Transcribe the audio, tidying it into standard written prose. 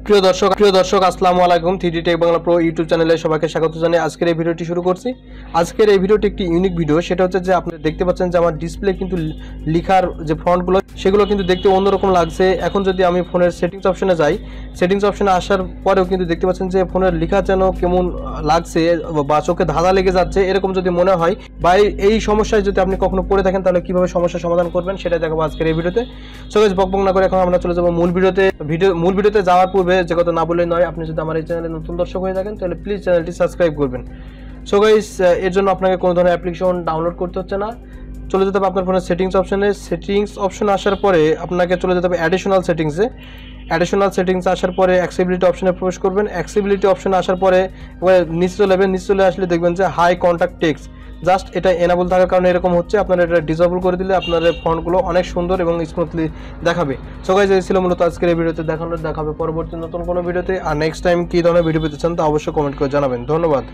প্রিয় দর্শক আসসালামু আলাইকুম। 3D take Bangla pro YouTube চ্যানেলে সবাইকে স্বাগত জানিয়ে আজকের এই ভিডিওটি শুরু করছি। আজকের এই ভিডিওটি একটি ইউনিক ভিডিও, সেটা হচ্ছে যে আপনারা দেখতে পাচ্ছেন যে আমার ডিসপ্লে কিন্তু লেখার যে ফন্টগুলো সেগুলো কিন্তু দেখতে অন্যরকম লাগছে। এখন যদি আমি ফোনের সেটিংস অপশনে যাই, সেটিংস অপশনে আসার পরেও কিন্তু দেখতে পাচ্ছেন যে ফোনের লেখা যেন কেমন লাগছে বা চোখে ধাঁধা লেগে যাচ্ছে, এরকম যদি মনে হয় বা এই সমস্যায় যদি আপনি কখনো পড়ে থাকেন তাহলে কিভাবে সমস্যার সমাধান করবেন সেটা দেখাবো আজকের এই ভিডিওতে। সো গাইস বকবক না করে এখন আমরা চলে যাবো মূল ভিডিওতে যাওয়ার পূর্বে যে কথা না বলে নয়, আপনি যদি আমার এই চ্যানেলে নতুন দর্শক হয়ে থাকেন তাহলে প্লিজ চ্যানেলটি সাবস্ক্রাইব করবেন। সো গাইস এর জন্য আপনাকে কোনো ধরনের অ্যাপ্লিকেশন ডাউনলোড করতে হচ্ছে না। চলে যেতে হবে আপনার ফোনের সেটিংস অপশনে আসার পরে আপনাকে চলে যেতে হবে অ্যাডিশনাল সেটিংসে আসার পরে অ্যাক্সেসিবিলিটি অপশনে প্রবেশ করবেন। অ্যাক্সেসিবিলিটি অপশনে আসার পরে নিচে চলে আসলে দেখবেন যে হাই কন্টাক্ট টেক্সট, জাস্ট এটা এনাবল থাকার কারণে এরকম হচ্ছে। আপনারা এটা ডিসেবল করে দিলে আপনাদের ফন্টগুলো অনেক সুন্দর এবং স্মুথলি দেখাবে। সো গাইস এই ছিল মূলত আজকের এই ভিডিওতে দেখাবে পরবর্তী নতুন কোনো ভিডিওতে। আর নেক্সট টাইম কী ধরনের ভিডিও পেতে চান তা অবশ্যই কমেন্ট করে জানাবেন। ধন্যবাদ।